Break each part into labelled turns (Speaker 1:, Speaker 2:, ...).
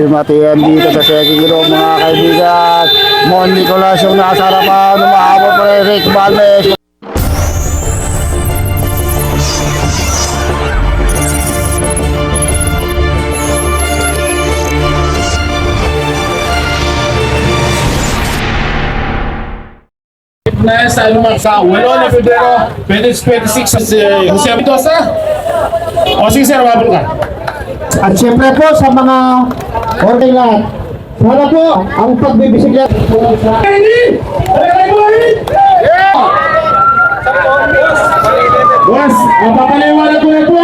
Speaker 1: Matiyan dito sa second row mga kaibigan. Mon Nicolas yung nasa harapan. Umahabol pa rin Rick Balmes.
Speaker 2: Na sa Walo na Febrero 2026 si Jose Mendoza. O sige sir, wabot ka.
Speaker 3: At siyempre po sa mga order lahat, sana po ang pagbibisiklet.
Speaker 2: Boss, ang papaliwanag ko na po.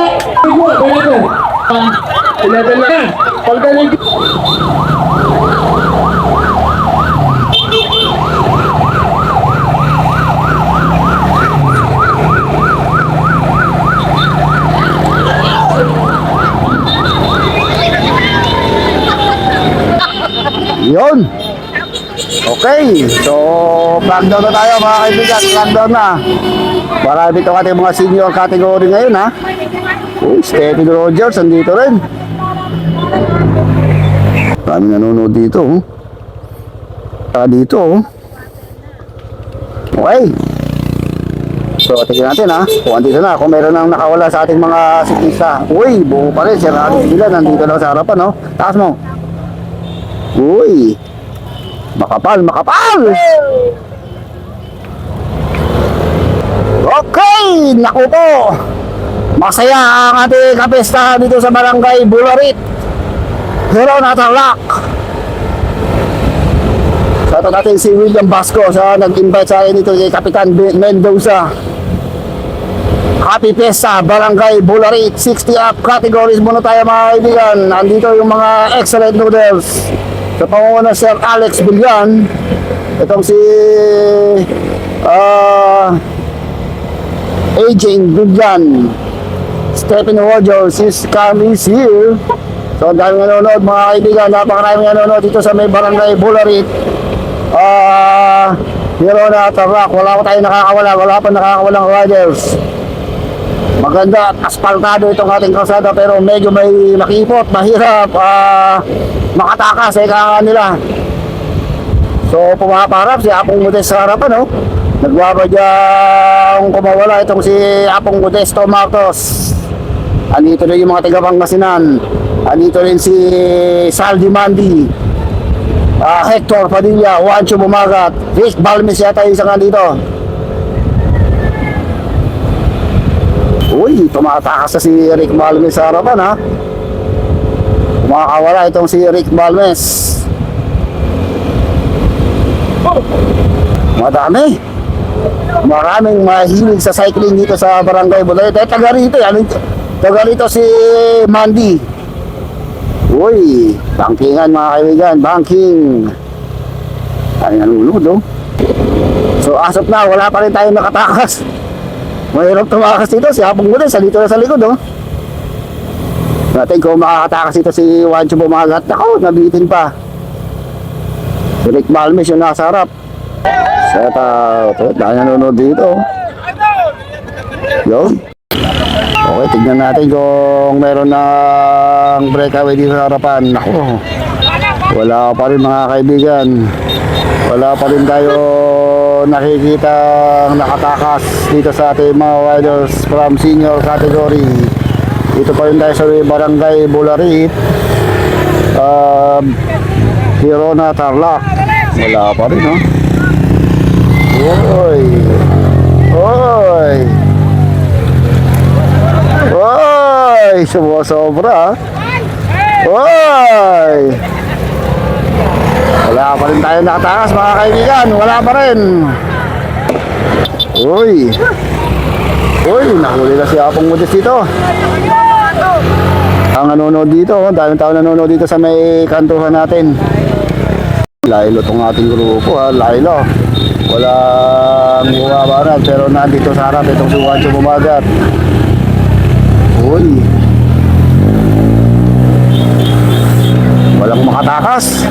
Speaker 2: Ito. 11 na. Pagdaling.
Speaker 1: Yun. Okay. So, flag down na tayo mga kaibigan. Flag down na. Marami itong ating mga senior category ngayon ha. Stephen Rogers, andito rin. Marami nanonood dito. Dito. Okay. So, tingnan natin ha. Kung andito na. Kung meron nang nakawala sa ating mga siklista. Uy, buo pa rin. Sir Alex Villa, nandito lang sa harapan no. Taas mo. Uy, makapal. Okay, naku po. Masaya ang ating kapesta dito sa Barangay Bularit. Pero natalak. Sa ito natin si William Basco sa nag-invite sa akin dito kay Kapitan Mendoza. Happy Pesta, Barangay Bularit, 60 up categories muna tayo mga kaibigan. Andito yung mga excellent noodles. Sa pangunguna Sir Alex Villan, itong si AJ Villan, Stephen Rogers is here. So ang daming nanonood mga kaibigan, napakaraming nanonood dito sa may Barangay Bularit. Hero na Tarlac, wala pa tayong nakakawala, wala pa nakakawalang riders. Maganda at asfaltado itong ating kalsada pero medyo may makipot, mahirap makatakas sa ikaka nila. So pumaparap si Apong Modesto sa harapan no? Nagbabadyang kumawala itong si Apong Modesto Marcos. Andito rin yung mga taga-Pangasinan. Andito rin si Saldi Mandi, Hector Padilla, Juancho Bumagat, Rick Balmes yata yung isang andito. Uy, tumatakas na si Rick Balmes sa harapan ha. Makakawala itong si Rick Balmes. Madami. Maraming mahilig sa cycling dito sa Barangay Bularit. Taga rito yan. Taga rito si Mandy. Uy, bankingan mga kaibigan. Banking. Ay, nalulod oh. So asap na, wala pa rin tayong nakatakas. Mahirap tumakas dito, si Apong Modesto, dito na sa likod oh. Natin kung makakatakas dito si Juancho Bumagat. Ako, nabitin pa. Si Rick Balmes yung nasa harap. Ito, dahil nanonood dito. Yun. Okay, tignan natin kung meron ng breakaway dito sa harapan. Ako, wala pa rin mga kaibigan. Wala pa rin tayo nakikita nakatakas dito sa ating mga riders from senior category. Dito pa rin tayo sa Barangay Bularit, Hirona, Tarlac. Wala pa rin no. Oy, sumusobra. Oy, wala pa rin tayo nakatakas mga kaibigan. Wala pa rin. Uy, nahuli na si Apong Modesto dito. Ang nanonood dito, daming tao nanonood dito sa may kantuhan natin. Lailo tong ating grupo ha, Lailo. Walang bumabanat pero nandito sa harap itong si Juancho Bumagat. Uy, walang makatakas.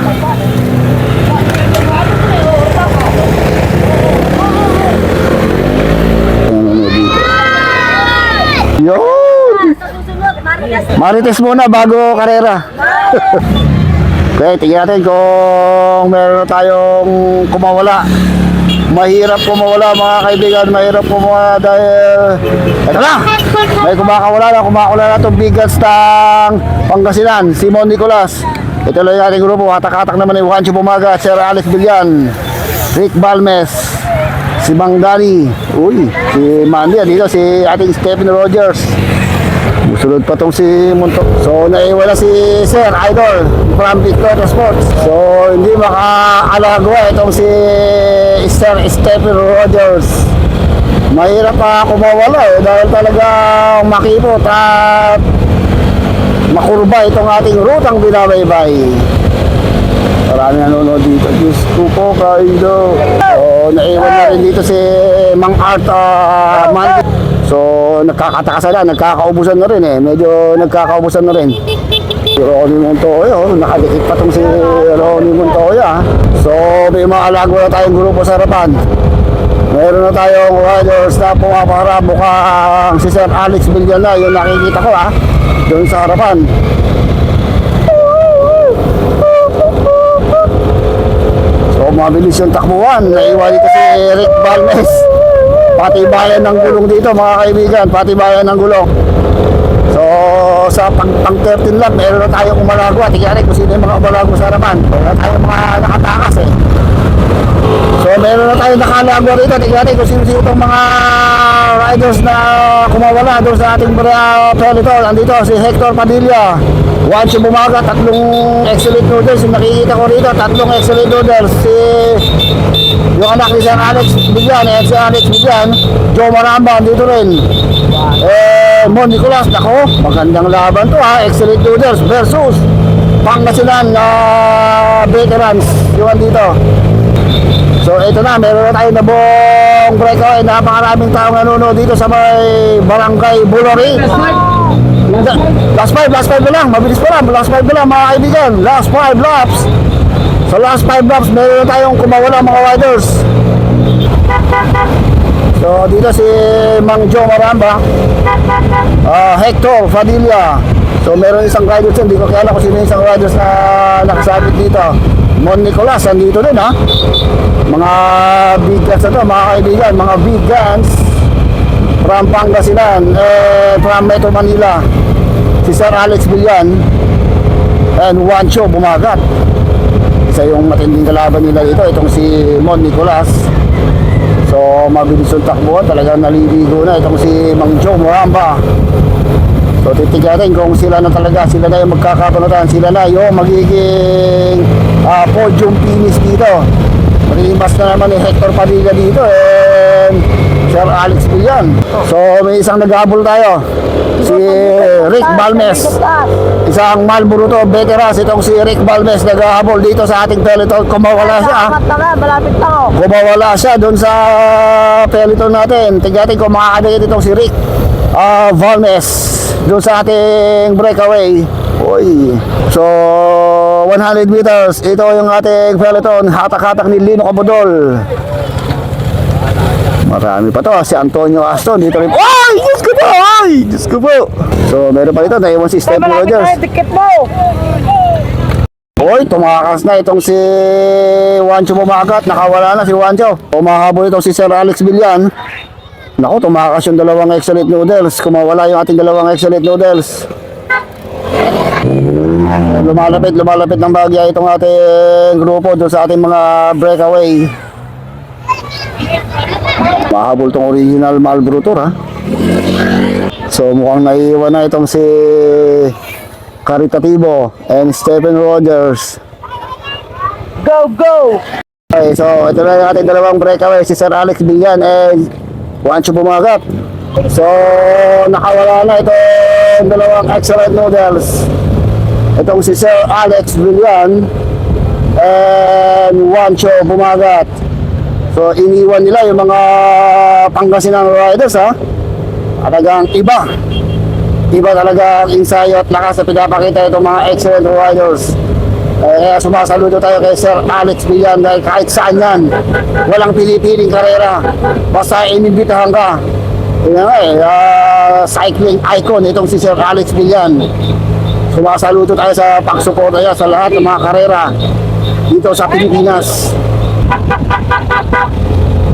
Speaker 1: Yun! Marites muna bago karera. Okay, tingnan natin kung meron na tayong kumawala. Mahirap kumawala mga kaibigan, mahirap kumawala dahil ito na, may kumakawala na itong bigas ng Pangasinan, Simon Nicolas. Ito lang yung ating grupo, hatak-hatak naman ni Juancho Bumaga, Sir Alex Villan, Rick Balmes, si Mang Dani, si Mandy, dito si ating Stephen Rogers. Sunod pa tong si Muntok. So naiwan na si Sir Idol from Victoria Sports. So hindi makaalagwa itong si Sir Stephen Rogers. Mahirap pa kumawala dahil talagang makipot at makurba itong ating rutang binabaybay. Marami nanonood dito. Diyos ko po kayo. So naiwan na rin dito si Mang Art Mandy. So, nagkakatakasan na, nagkakaubusan na rin Medyo nagkakaubusan na rin. Si Ronnie Montoya, nakadikit pa tong si Ronnie Montoya. So, may maalago na tayong grupo sa harapan. Meron na tayong riders na pumapaharap mukhang si Sir Alex Villana, yung nakikita ko doon sa harapan. So, mabilis yung takbuhan. Naiwan dito si Rick Balmes. Patibayan ng gulong dito mga kaibigan, patibayan ng gulong. So sa pang 13 lap, meron na tayong umalagwa. Tingnan kung sino yung mga umalagwa sa harapan. Meron na tayong mga nakatakas So meron na tayong nakalagwa rito. Tingnan kung sino itong mga riders na kumawala doon sa ating peloton. Andito si Hector Padilla, Juancho Bumaga, tatlong excellent noodles. Yung nakikita ko rito, tatlong excellent noodles. Yung anak ni Sir Alex Villan, si Alex Villan, Joe Maramba, dito rin. Mon Nicolas, nako, magandang laban to excellent noodles versus Pangasinan veterans, yung dito. So ito na, meron na tayo na buong breakaway. Napakaraming taong nanonood dito sa may Barangay Bulori. Last 5 na lang, mabilis pa lang. Last 5 na lang mga kaibigan, last 5 laps. Sa last 5 laps, meron na tayong kumawala mga riders. So dito si Mang Joe Maramba, Hector Padilla. So meron isang riders dyan, hindi ko kaya kung sino yung isang riders na nakasabit dito. Mon Nicolas, andito din Mga big guns na to mga kaibigan, mga big guns from Pangasinan, from Metro Manila. Si Sir Alex Villan and Juancho Bumagat. Isa yung matinding kalaban nila dito, itong si Mon Nicolas. So mabilis yung takbuhan, talagang naliligo na itong si Mang Joe Maramba. So titigatin kung sila na talaga, sila na yung magkakapanatan, sila na yung magiging podium finish dito. Marimbas na naman ni Hector Padilla dito and Sir Alex Villan. So may isang naghabol tayo, si Rick Balmes. Isang Marlboro to, veterans itong si Rick Balmes, naghahabol dito sa ating peloton. Kumawala siya. Kumawala siya doon sa peloton natin. Tignan kung makakadikit itong si Rick Balmes doon sa ating breakaway. So 100 meters, ito yung ating peloton. Hatak-hatak ni Lino Cabudol. Marami pa to, si Antonio Aston dito rin. Ay! Diyos ko po! Ay! Diyos ko po! So meron pa dito, naiwan si Stephen Rogers. Tumakas na itong si Juancho Bumagat. Nakawala na si Juancho. Umahabol itong si Sir Alex Villan. Naku, tumakas yung dalawang excellent noodles. Kumawala yung ating dalawang excellent noodles. Lumalapit ng bagya itong ating grupo doon sa ating mga breakaway. Mahabol tong original Marlboro Tour So mukhang naiiwan na itong si Caritativo and Stephen Rogers.
Speaker 3: Go!
Speaker 1: Okay, so ito na yung ating dalawang breakaway, si Sir Alex Villan and Juancho Bumagat. So nakawala na itong dalawang excellent noodles. Itong si Sir Alex Villan and Juancho Bumagat. So iniwan nila yung mga Pangasinan riders Talagang iba talaga ang ensayo at lakas na pinapakita itong mga excellent riders. Kaya sumasaludo tayo kay Sir Alex Villan dahil kahit saan yan, walang pili-piling karera. Basta inimbitahan ka, Yun nga cycling icon itong si Sir Alex Villan. Sumasaludo tayo sa pagsuporta niya sa lahat ng mga karera dito sa Pilipinas.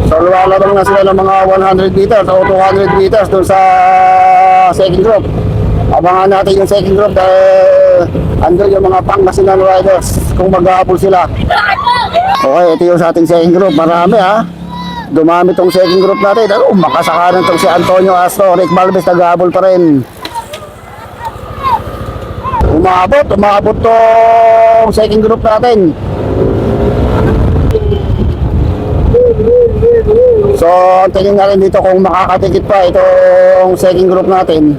Speaker 1: So lumalabang na sila ng mga 100 meters o 200 meters doon sa second group. Abangan natin yung second group dahil andun yung mga Pangasinan riders kung mag-aapol sila. Okay, ito yung sa ating second group. Marami ha. Dumami tong second group natin. Makasakaran tong si Antonio Astro. Rick Balbes nag-aapol pa rin. Umabot tong second group natin. So, tingin na rin dito kung makakatikit pa itong second group natin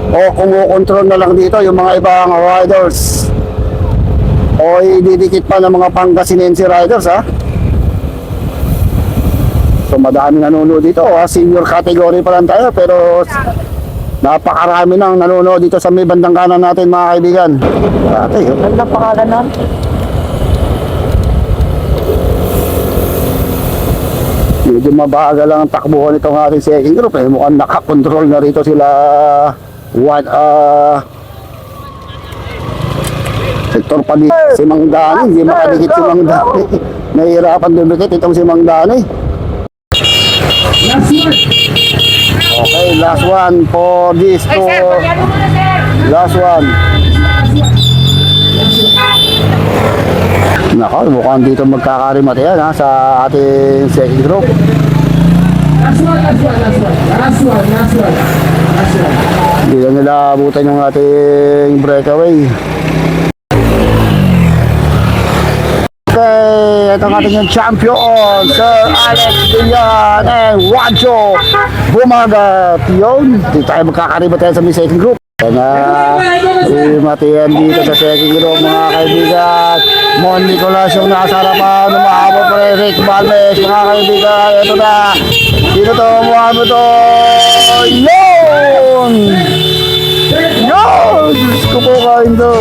Speaker 1: o kung control na lang dito yung mga ibang riders o ididikit pa ng mga Pangasinense riders ha. So, madaming nanonood dito ha. Senior category pa lang tayo pero napakarami nang nanonood dito sa may bandang kanan natin mga kaibigan. Ate,
Speaker 4: Ano pangalan nun?
Speaker 1: medyo mabagal lang ang takbuhan itong ating second group eh. Mukhang nakakontrol na rito sila Sector Padi. Si Mang Dani, hindi makadikit si Mang Dani. Nahihirapan dumikit itong si Mang Dani. Okay, last one for this tour. Last one. Nako, mukhang dito magkakarimat yan ha, sa ating second group.
Speaker 2: Last one.
Speaker 1: Hindi na nila abutan yung ating breakaway. Okay, ito ang ating yung champion, Sir Alex Villan and Juancho Bumagat. Yun, dito tayo magkakaribat tayo sa may second group. Kaya matiyan dito sa second group mga kaibigan. Mon Nicolas yung nasa harapan, umahabot pa rin Rick Balbes mga kaibigan. Ito na, dito to, umahabot to. Yun! Yun! Diyos ko po kain to.